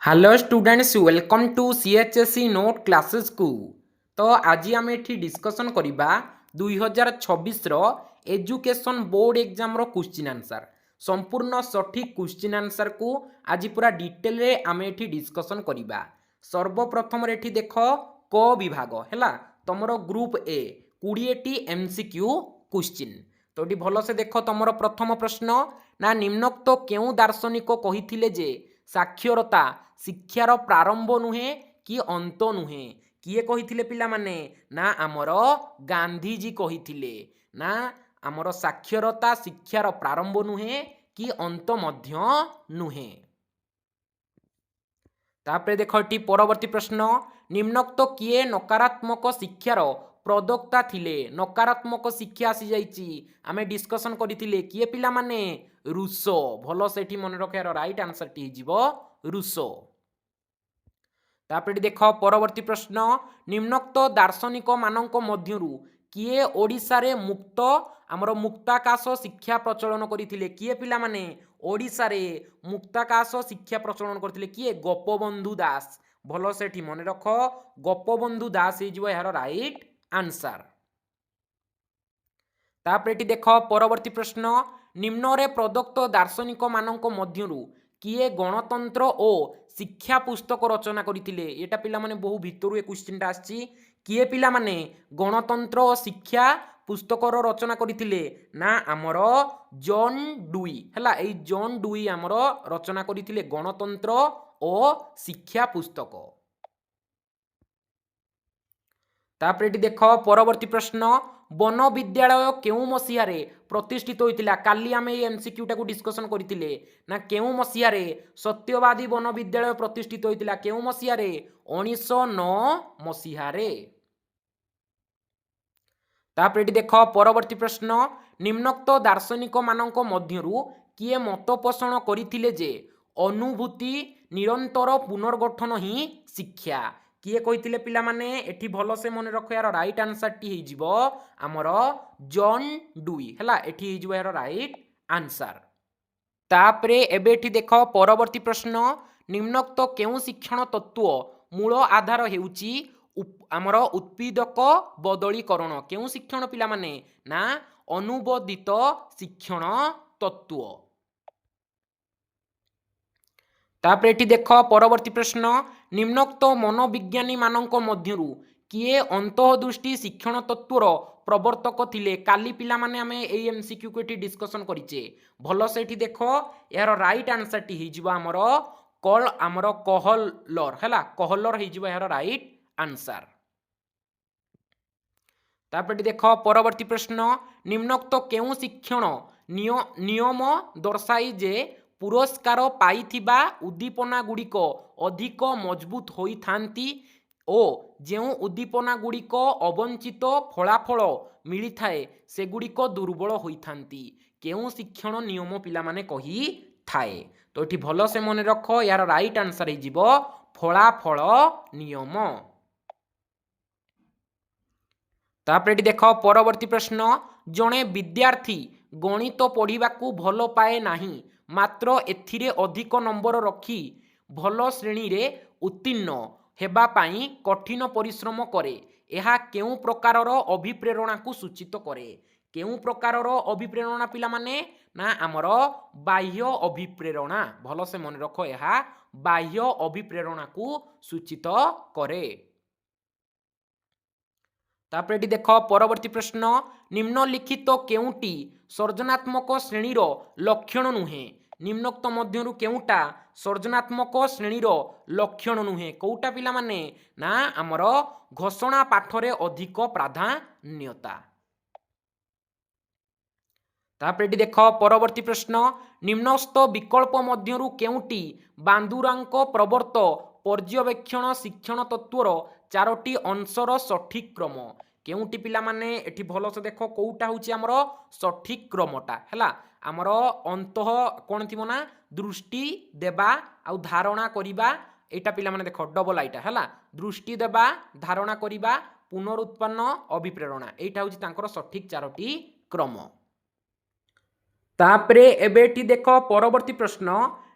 Hello students welcome to CHSE note classes को। तो आज आम ये डिस्कसन करवा 2026 रो एजुकेशन बोर्ड एग्जाम रो क्वेश्चन आंसर संपूर्ण सठिक क्वेश्चन आंसर को आज पूरा डिटेल रे आम ये डिस्कसन करवा। सर्वप्रथम रे देख क विभाग है तुमर ग्रुप ए 20टी एमसीक्यू क्वेश्चन। तो ये भल से देख तुम प्रथम प्रश्न ना निम्नोक्त क्यों दार्शनिक कही जे साक्षरता शिक्षार प्रारंभ नुहे कि अंत नुहे। किए कही पिला माने ना आमर गांधीजी कही ना आमर साक्षरता शिक्षार प्रारंभ नुहे कि अंत मध्य नुहे। तापरे देख एटी परवर्ती प्रश्न निम्नोक्त किए नकारात्मक शिक्षार प्रदक्ता थिले। नकारात्मक शिक्षा आसी जाइछि आमे डिस्कशन करथिले किए पिला माने रूसो। भलो सेठी मन रखियार राइट आंसर टी हिजिबो रूसो। तापरे देख परवर्ती प्रश्न निम्नोक्त दार्शनिक मानक मध्यरु किए ओडिशा रे मुक्त आमर मुक्ताकाश शिक्षा प्रचलन करथिले। किए पिला माने ओडिशा रे मुक्ताकाश शिक्षा प्रचलन करथिले किए गोपबंधु दास। भलो सेठी मन रख गोपबंधु दास हिजिबो यार राइट आंसर। तापरे देख परवर्ती प्रश्न निम्न रे प्रदत्त दार्शनिक मानक मध्यरु किए गणतंत्र ओ शिक्षा पुस्तक रचना करथिले। एटा पिला माने बहु भितरु ए क्वेश्चन टा आछि किए पिला माने गणतंत्र ओ शिक्षा पुस्तकर रचना करथिले ना आमर जॉन डुई हैला। एई जॉन डुई आमर रचना करथिले गणतंत्र ओ शिक्षा पुस्तक। तापरे देख परवर्ती प्रश्न वन विद्यालय केउ मसीहारे प्रतिष्ठित होइतिला। काली आमे एमसीक्यू टाको डिस्कशन करथिले ना केउ मसीहारे सत्यवादी वन विद्यालय प्रतिष्ठित होइतिला। केउ मसीहारे 1909 मसीहारे। तापरे देख परवर्ती प्रश्न निम्नोक्त दार्शनिक मानक मध्यरु किए मत पोषण करथिले जे अनुभूति निरंतर पुनर्गठन ही शिक्षा। किए कहिथिले पिला माने एठी भलो से मन रख यार राइट आंसर टी हिजिबो आमर जॉन डुई हैला। एठी हिजिबो यार राइट आंसर। तापरे एबे एठी देख परवर्ती प्रश्न निम्नोक्त केउ शिक्षण तत्व मूल आधार हेउची आमर उत्पीडक बदलीकरण। केउ शिक्षण पिला माने ना अनुबोधित शिक्षण तत्व। तापरे एठी देख परवर्ती प्रश्न निम्नोक्त मनोविज्ञानी मानक मध्यरु किए अंतःदृष्टि शिक्षण तत्वर प्रवर्तक थिले। काली पिला माने आमे ए एमसीक्यू को एठी डिस्कशन करिचे। भलो से एठी देख यार राइट आंसर टी हिजिबो आमर कल आमर कहलर हैला। कहलर हिजिबो यार राइट आंसर। तापरे देख परवर्ती प्रश्न निम्नोक्त केउ शिक्षण नियम दर्शाई जे पुरस्कार पाइथिबा उद्दीपना गुड़िक अधिक मजबूत होई थांती ओ जेउ उद्दीपना गुड़िक अवंचित फलाफल मिली थाए सेगुड़िक दुर्बल होई थांती। केउ शिक्षण नियम पिला माने कही थाए। तो एठी भलो से मन रख यार राइट आंसर हिजिबो फलाफल नियम। तापरे देख परवर्ती प्रश्न जणे विद्यार्थी गणित पढ़िबाकू भल पाए नाही मात्र एथिरे अधिक नंबर रखी भल श्रेणी रे उत्तीर्ण हेबा पाई कठिन परिश्रम करे एहा केउ प्रकारर अभिप्रेरणा को सूचित करे। केउ प्रकारर अभिप्रेरणा पिला माने ना आमर बाह्य अभिप्रेरणा। भल से मन रख एहा बाह्य अभिप्रेरणा को सूचित करे। तापरे देख परवर्ती प्रश्न निम्नलिखित केउटी सर्जनात्मक श्रेणीर लक्षण नुहे। निम्नोक्त मध्यरु केउटा सर्जनात्मक श्रेणीर लक्षण नुहे। कोउटा पिला माने ना आमर घोषणा पाठरे अधिक प्राधान्यता। तापरे देख परवर्ती प्रश्न निम्नस्थ विकल्प मध्यरु केउटी बांदुरांक प्रवर्त पर्यवेक्षण शिक्षण तत्वर चारोटी अंशर सठिक क्रम। केउटी पिला माने एठी भलो से देख कोउटा होची हमर सठिक क्रमटा हैला। हमर अंतः कोन थिबो ना दृष्टि देबा आ धारणा करिबा। एटा पिला माने देख डबल आइटा हैला। दृष्टि देबा धारणा करिबा पुनरुत्पन्न अभिप्रेरणा एटा होची तांकर सठिक चारोटी क्रम। तापरे एबेटी देख परवर्ती प्रश्न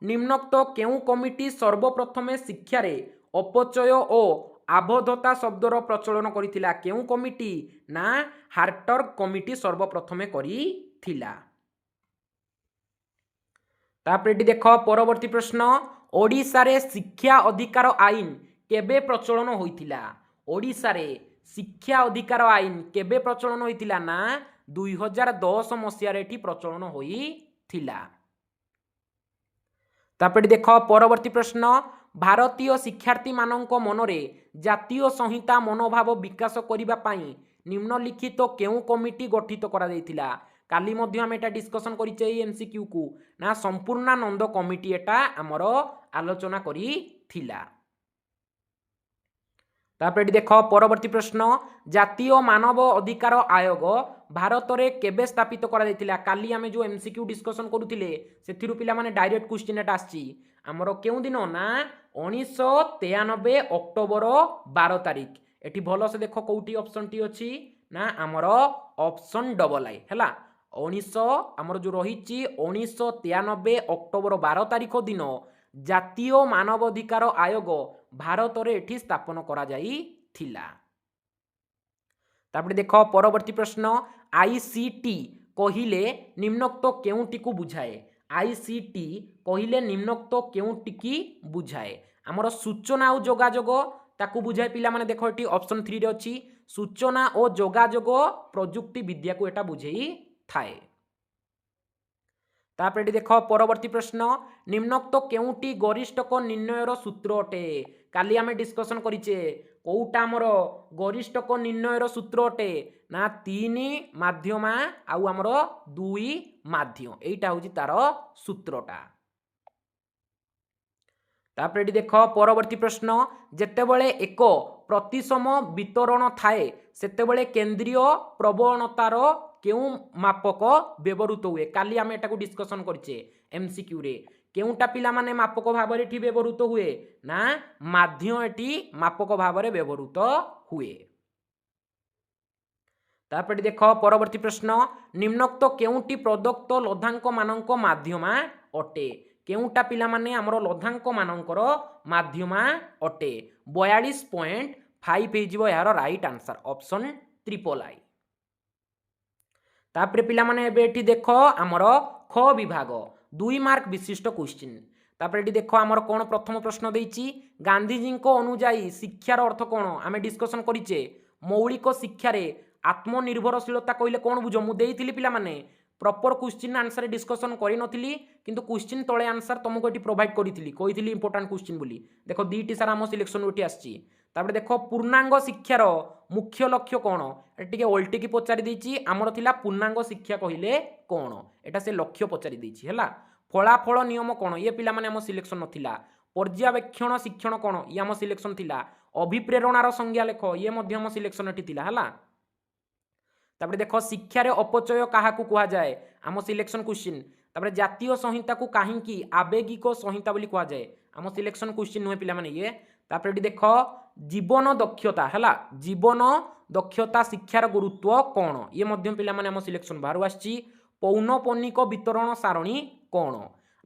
निम्नोक्त केउ कमिटी सर्वप्रथमे शिक्षार अपचय और आबद्धता शब्दर प्रचलन करिथिला केउ कमिटी ना हार्टर कमिटी सर्वप्रथमे करिथिला। तापर देख परवर्ती प्रश्न ओडिशा रे शिक्षा अधिकार आईन केबे प्रचलन होइथिला। ओडिशा रे शिक्षा अधिकार आईन केबे प्रचलन होइथिला ना 2010 मसीह रे एठी प्रचलन होइथिला। तापर देख परवर्ती प्रश्न भारतीय शिक्षार्थी मानक मनरे जातीय संहिता मनोभाव विकास करिबा पई निम्नलिखित केउ कमिटी गठित करा जायतिला। काली मध्य हम एटा डिस्कशन करिचे एमसीक्यू को ना संपूर्णानंद कमिटी एटा हमर आलोचना करिथिला। तापर देख परवर्ती प्रश्न जातीय मानव अधिकार आयोग भारत रे केबे स्थापित करा जायतिला। काली हमें जो एमसीक्यू डिस्कशन करूथिले सेथिरु पिला माने डायरेक्ट क्वेश्चन एटा आछि हमर केउ दिन ना 1993 अक्टोबर 12 तारिख। एठी भलो से देख कोउटी ऑप्शन टी अछि ना हमर ऑप्शन डबल आई हैला 19 हमर जो रहिछि 1993 अक्टोबर 12 तारिख दिन जातीय मानवाधिकार आयोग भारत रे एठी स्थापन करा जाइथिला। तापर देख परवर्ती प्रश्न आईसीटी कहिले निम्नोक्त केउटी को बुझाए। आईसीटी कहिले निम्नोक्त केउटी की बुझाए। हमर सूचना और जोगाजोग ताकू बुझाए पिला माने देखो एटी ऑप्शन 3 रे अछि सूचना और जोगाजोग प्रजुक्ति विद्या को एटा बुझेई थाए। तापर देख परवर्ती प्रश्न निम्नोक्त केउटी गरिष्ठक निर्णयर सूत्र अटे। काली आमे डिस्कशन करिचे कोउटा हमर गरिष्ठक निर्णयर सूत्र अटे ना 3 माध्यम आउ हमर 2 माध्यम एटा होची तार सूत्रटा। तापर देख परवर्ती प्रश्न जेतेबेले एक प्रतिसम वितरण थाए सेतेबेले केंद्रीय प्रवणतार केउ मापक व्यवहृत हुए। काली आमे एटा को डिस्कशन करिचे एमसीक्यू रे केउटा पिला माने मापक भाव रे व्यवहृत हुए ना माध्यम एटी मापक भाव रे व्यवहृत हुए। तापर देख परवर्ती प्रश्न निम्नोक्त केउटी प्रदत्त लधांक मानक माध्यम अटे। केउटा पिला माने हमरो लधांक मानकर माध्यम अटे 42.5 हेजिबो यार right answer option triple I. तापर पिला माने एबे एठी देखो हमरो ख विभाग 2 मार्क विशिष्ट क्वेश्चन। तापर एठी देखो हमरो कोन प्रथम प्रश्न देइची गांधीजी को अनुयायी शिक्षार अर्थ कोन आमे डिस्कशन करिचे मौलिक शिक्षा रे आत्मनिर्भरशीलता कहिले कोन बुझो मु देइथिली पिला माने प्रॉपर क्वेश्चन आंसर डिस्कशन करि नथिली किंतु क्वेश्चन तळे आंसर तुमको एठी प्रोवाइड करिथिली कहिथिली इंपोर्टेंट क्वेश्चन बोली देखो दीटी सारा हम सिलेक्शन उठी आछि। तापर देखो पूर्णांग शिक्षार मुख्य लक्ष्य कोन एटिके ओल्टी की पचारि देइची हमर थिला पूर्णांग शिक्षा कहिले कोन एटा से लक्ष्य पचारि देइची हैला। फलाफल नियम कोन ये पिला माने हम सिलेक्शन नथिला। पर्यवेक्षण शिक्षण कोन ये हम सिलेक्शन थिला। अभिप्रेरणार संज्ञा लेख ये मध्य हम सिलेक्शन एठी थिला हैला। तापर देखो शिक्षा रे अपचय काहाकू कुहा जाए हम सिलेक्शन क्वेश्चन। तापर जातीय संहिता को काहींकी आवेगिक संहिता बोली कुहा जाए हम सिलेक्शन क्वेश्चन नुहे पिला माने ये। तापर देखो जीवन दक्षता हैला जीवन दक्षता शिक्षार गुरुत्व कोन ये मध्य पिला माने हम सिलेक्शन बाहर आछि। पौनपनिक वितरण सारणी कोन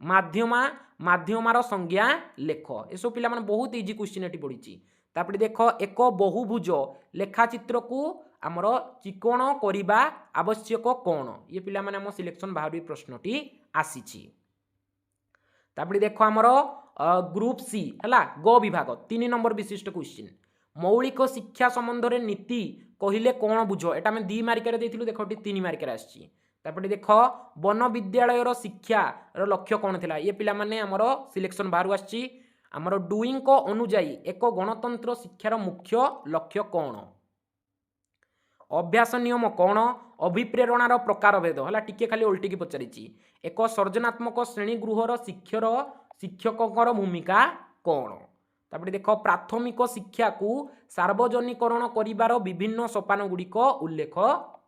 माध्यमार संज्ञा लेख एसो पिला माने बहुत इजी क्वेश्चन एटी पड़िछि। तापर देखो एक बहुभुज लेखाचित्र को आमर चिकोण करिबा आवश्यक कोन ये पिला माने हम सिलेक्शन बाहर प्रश्नटी आसीछि। तापर देखो आमर ग्रुप सी हैला ग विभाग 3 नंबर विशिष्ट क्वेश्चन मौलिक शिक्षा संबंध रे नीति कहिले कोन बुझो एटा हम 2 मार्क रे देथिलु देखो 3 मार्क रे आछि। तापर देखो वन विद्यालय रो शिक्षा रो लक्ष्य कोन थिला ये पिला माने हमर सिलेक्शन बाहर आछि। हमर डुइंग को अनुयायी एक गणतंत्र शिक्षार मुख्य लक्ष्य कोन अभ्यास नियम कोन अभिप्रेरणार प्रकार भेद हला टिके खाली उल्टी की पचारिछि। एक सर्जनात्मक श्रेणी गृहर शिक्षकर भूमिका कोन। तापर देखो प्राथमिक शिक्षा को सार्वजनिकरण करिवार विभिन्न सोपान गुड़िक उल्लेख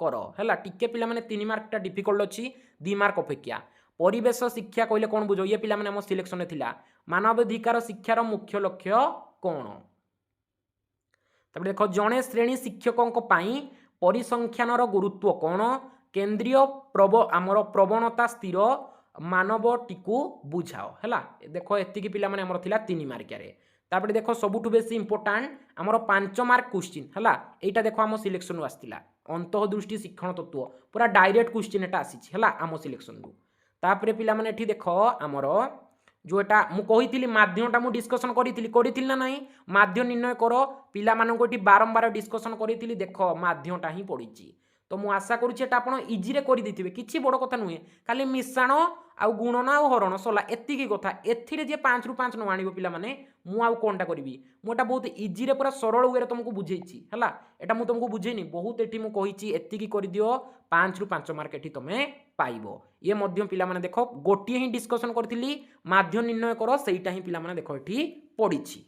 कर हैला टिके पिला माने 3 मार्कटा डिफिकल्ट अछि 2 मार्क अपेक्षा। परिवेश शिक्षा कहले कोन बुझो ये पिला माने हम सिलेक्शन थिला। मानवाधिकार शिक्षार मुख्य लक्ष्य कोन। तापर देखो जणे श्रेणी शिक्षकों पई परिसंख्यानर गुरुत्व कोन केंद्रीय आमर प्रवणता स्थिर ମାନବଟିକୁ ବୁଝାଅ ହେଲା। देख एतिकी पिला माने हमर थिला 3 मार्किया रे। तापर देख सबुठु बेसी इंपोर्टेंट हमर 5 मार्क क्वेश्चन हैला। एटा देखो हम सिलेक्शन आसीला अंतःदृष्टि शिक्षण तत्व पूरा डायरेक्ट क्वेश्चन एटा आसीछि हैला हम सिलेक्शन रु। तापर पिला माने एठी देखो हमर जो एटा मु कहिथिली माध्यमटा मु डिस्कशन करिथिली ना नाही माध्यम निर्णय करो पिला मानको एठी बारंबार डिस्कशन करिथिली देखो माध्यमटा ही पडिछि। तो मु आशा करूछि एटा आपण इजी रे करि दिथिबे किछि बड़ कथा नुहे खाली मिश्रण आउ गुणन आउ हरण सला एतिकी कथा। एथिरे जे 5 रु 5 न आनिबो पिला माने मु आउ कोनटा करिवि मोटा बहुत इजी रे पूरा सरल वे रे तुमको बुझेइछि हैला। एटा मु तुमको बुझेइनी बहुत एठी मु कहिछि एतिकी करि दियो 5 रु 5 मार्क एठी तमे पाइबो। ये मध्यम पिला माने देखो गोटिए ही डिस्कशन करथिली माध्यम निर्णय करो सेइटा ही पिला माने देखो एठी पडिछि।